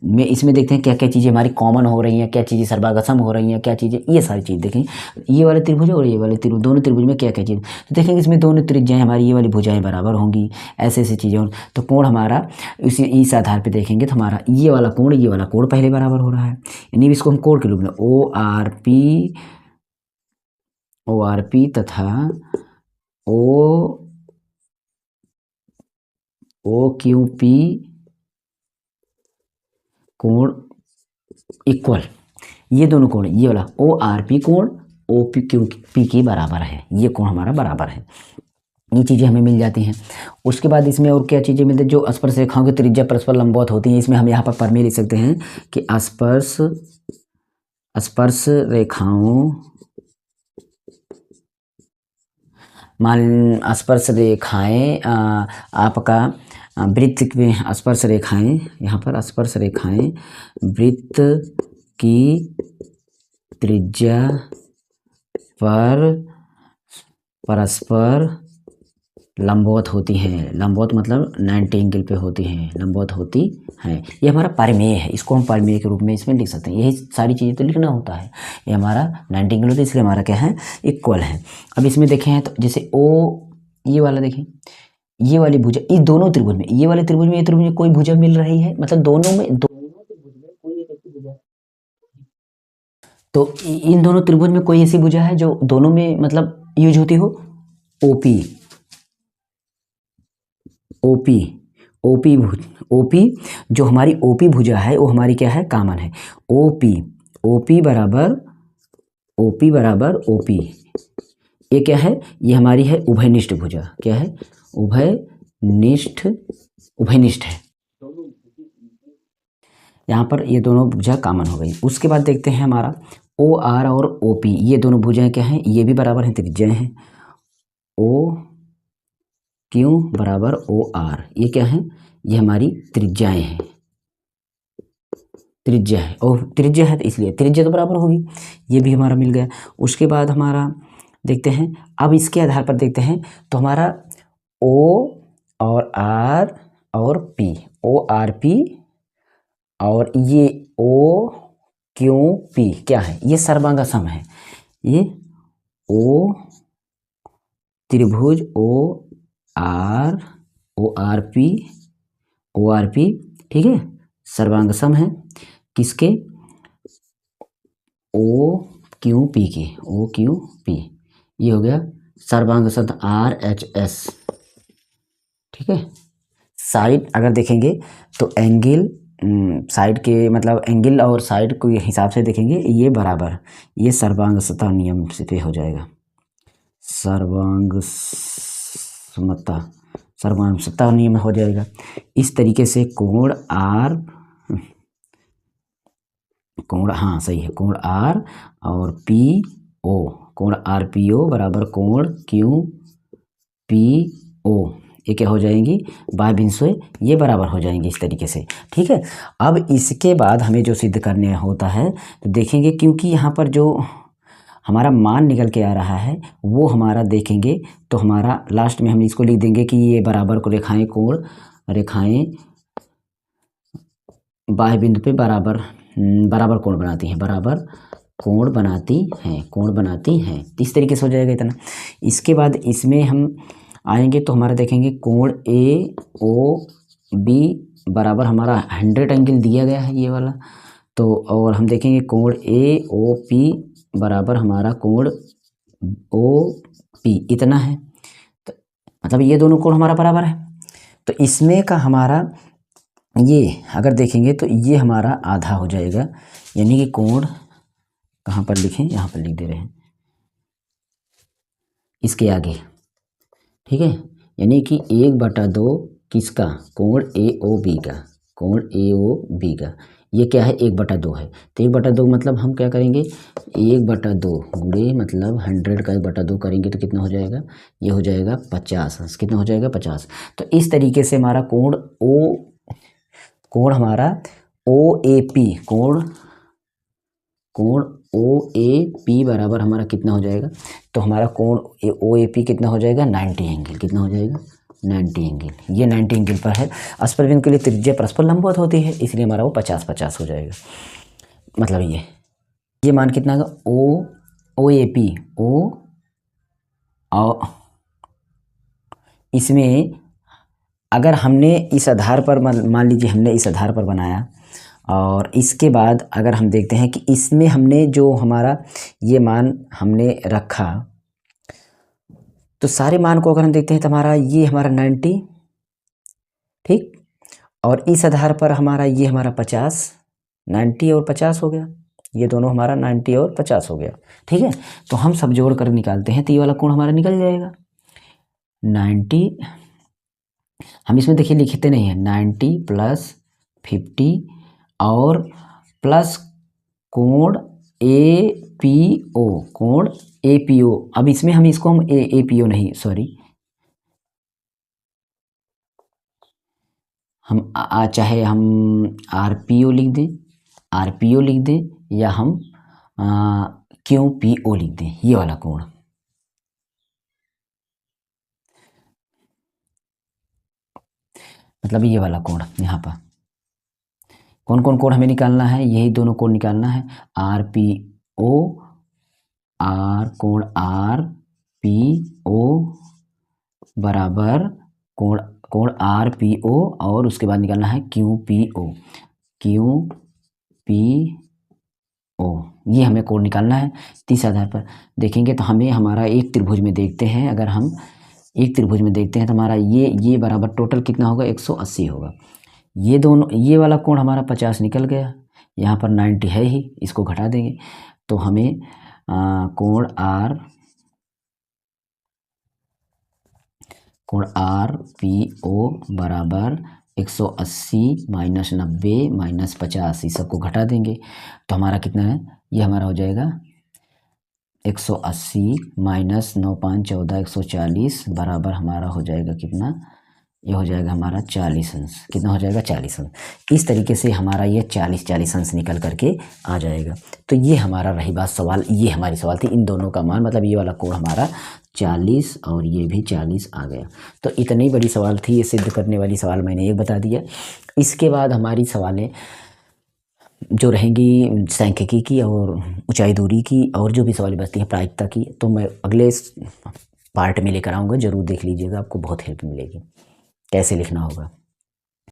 में इसमें देखते हैं क्या क्या चीज़ें हमारी कॉमन हो रही हैं, क्या चीज़ें सर्वागसम हो रही हैं, क्या चीज़ें, ये सारी चीज़ देखें। ये वाले त्रिभुज और ये वाले त्रिभुज, दोनों त्रिभुज में क्या क्या चीज़, तो देखेंगे इसमें दोनों त्रिज्याएं हमारी, ये वाली भुजाएं बराबर होंगी, ऐसे ऐसी चीज़ें। और तो कोण हमारा इस आधार पर देखेंगे तो हमारा ये वाला कोण पहले बराबर हो रहा है, यानी इसको हम कोण के रूप में ORP तथा OQP कोण इक्वल, ये दोनों कोण, ये वाला ORP कोण OQP के बराबर है, ये कोण हमारा बराबर है। ये चीज़ें हमें मिल जाती हैं। उसके बाद इसमें और क्या चीज़ें मिलती हैं, जो स्पर्श रेखाओं की त्रिज्या परस्पर लंबवत होती हैं। इसमें हम यहाँ पर परमेय लिख सकते हैं कि स्पर्श रेखाओं, स्पर्श रेखाएं आपका वृत्त में स्पर्श रेखाएं, यहाँ पर स्पर्श रेखाएं वृत्त की त्रिज्या पर परस्पर लंबवत होती हैं। लंबवत मतलब 90 एंगल पे होती हैं, लंबवत होती हैं। ये हमारा परमेय है, इसको हम परमेय के रूप में इसमें लिख सकते हैं। यही सारी चीज़ें तो लिखना होता है। ये हमारा 90 एंगल होता है, इसलिए हमारा क्या है, इक्वल है। अब इसमें देखें तो जैसे ये वाला देखें, ये वाली भुजा, इस दोनों त्रिभुज में, ये वाले त्रिभुज में, ये त्रिभुज में कोई भुजा मिल रही है, मतलब दोनों त्रिभुज में कोई एक ऐसी भुजा, तो इन दोनों त्रिभुज में कोई ऐसी भुजा है जो दोनों में मतलब यूज होती हो। OP जो हमारी OP भुजा है वो हमारी क्या है, कॉमन है। OP बराबर OP, ये क्या है, ये हमारी है उभयनिष्ठ भुजा। क्या है, उभयनिष्ठ है। यहाँ पर ये दोनों भुजा कॉमन हो गई। उसके बाद देखते हैं हमारा OR और OP, ये दोनों भुजाएं क्या हैं, ये भी बराबर हैं, त्रिज्याएं हैं। OQ बराबर OR, ये क्या है, ये हमारी त्रिज्याएं हैं, त्रिज्या है, और त्रिज्या है तो इसलिए त्रिज्या तो बराबर होगी, ये भी हमारा मिल गया। उसके बाद हमारा देखते हैं, अब इसके आधार पर देखते हैं तो हमारा O और R और P, ORP और ये OQP क्या है, ये सर्वांगसम है। ये त्रिभुज ORP ठीक है, सर्वांगसम है किसके, OQP के, OQP ये हो गया सर्वांगसम RHS। ठीक है, साइड अगर देखेंगे तो एंगल साइड के मतलब एंगल और साइड के हिसाब से देखेंगे ये बराबर, ये सर्वांगसमता नियम से पे हो जाएगा, सर्वांगसमता नियम हो जाएगा। इस तरीके से कोण हाँ सही है, कोण R और PO, कोण RPO बराबर कोण QPO, ये क्या हो जाएंगी, बाह्य बिंदु ये बराबर हो जाएंगे इस तरीके से। ठीक है, अब इसके बाद हमें जो सिद्ध करने होता है तो देखेंगे, क्योंकि यहाँ पर जो हमारा मान निकल के आ रहा है वो हमारा देखेंगे तो हमारा लास्ट में हम इसको लिख देंगे कि ये बराबर को रेखाएं कोण रेखाएं बाह्य बिंदु पे बराबर बराबर कोण बनाती हैं, बराबर कोण बनाती हैं। इस तरीके से हो जाएगा इतना। इसके बाद इसमें हम आएंगे तो हमारा देखेंगे कोण ए ओ बी बराबर हमारा 100 एंगल दिया गया है ये वाला, तो और हम देखेंगे कोण ए ओ पी बराबर हमारा कोण ओ पी इतना है, तो मतलब ये दोनों कोण हमारा बराबर है। तो इसमें का हमारा ये अगर देखेंगे तो ये हमारा आधा हो जाएगा, यानी कि कोण कहाँ पर लिखें, यहाँ पर लिख दे रहे हैं इसके आगे। ठीक है, यानी कि 1/2 किसका, कोण ए ओ बी का, कोण ए ओ बी का ये क्या है 1/2 है। तो 1/2 मतलब हम क्या करेंगे 1/2 गुणे मतलब 100 का 1/2 करेंगे तो कितना हो जाएगा, ये हो जाएगा 50। कितना हो जाएगा 50। तो इस तरीके से हमारा कोण हमारा ओ ए पी कोण ओ ए पी बराबर हमारा कितना हो जाएगा, तो हमारा कोण ओ ए पी कितना हो जाएगा 90 एंगल। कितना हो जाएगा 90 एंगल। ये 90 एंगल पर है। अस्पष्ट बिंदु के लिए त्रिज्या परस्पर लंबवत होती है, इसलिए हमारा वो 50-50 हो जाएगा। मतलब ये मान कितना होगा ओ ए पी और इसमें अगर हमने इस आधार पर मान लीजिए हमने इस आधार पर बनाया, और इसके बाद अगर हम देखते हैं कि इसमें हमने जो हमारा ये मान हमने रखा, तो सारे मान को अगर हम देखते हैं तो हमारा ये हमारा 90, ठीक, और इस आधार पर हमारा ये हमारा 50, 90 और 50 हो गया, ये दोनों हमारा 90 और 50 हो गया। ठीक है, तो हम सब जोड़ कर निकालते हैं तो ये वाला कोण हमारा निकल जाएगा 90। हम इसमें देखिए लिखते नहीं है 90 + 50 और प्लस कोण ए पी ओ, कोण ए पी ओ। अब इसमें हम इसको हम ए पी ओ नहीं, सॉरी, हम चाहे हम आर पी ओ लिख दें या हम क्यू पी ओ लिख दें, ये वाला कोण। मतलब ये वाला कोण यहाँ पर कौन कौन कोण हमें निकालना है, यही दोनों कोण निकालना है, आर पी ओ कोण आर पी ओ बराबर कोण आर पी ओ, और उसके बाद निकालना है क्यू पी ओ। ये हमें कोण निकालना है। तीस आधार पर देखेंगे तो हमें हमारा एक त्रिभुज में देखते हैं, अगर हम एक त्रिभुज में देखते हैं तो हमारा ये बराबर टोटल कितना होगा 180 होगा। ये दोनों ये वाला कोण हमारा 50 निकल गया, यहाँ पर 90 है ही, इसको घटा देंगे तो हमें कोण आर पी ओ बराबर 180 - 90 - 50, इस सबको घटा देंगे तो हमारा कितना है, ये हमारा हो जाएगा 180 - 9 5 14 140 बराबर हमारा हो जाएगा कितना, ये हो जाएगा हमारा 40 अंश। कितना हो जाएगा 40 अंश। इस तरीके से हमारा ये 40 अंश निकल करके आ जाएगा। तो ये हमारा रही बात सवाल, ये हमारी सवाल थी इन दोनों का मान, मतलब ये वाला कोण हमारा 40 और ये भी 40 आ गया। तो इतनी बड़ी सवाल थी, ये सिद्ध करने वाली सवाल मैंने एक बता दिया। इसके बाद हमारी सवालें जो रहेंगी सांख्यिकी की और ऊंचाई दूरी की, और जो भी सवाल बचती हैं प्रायिकता की, तो मैं अगले पार्ट में लेकर आऊँगा, ज़रूर देख लीजिएगा, आपको बहुत हेल्प मिलेगी कैसे लिखना होगा।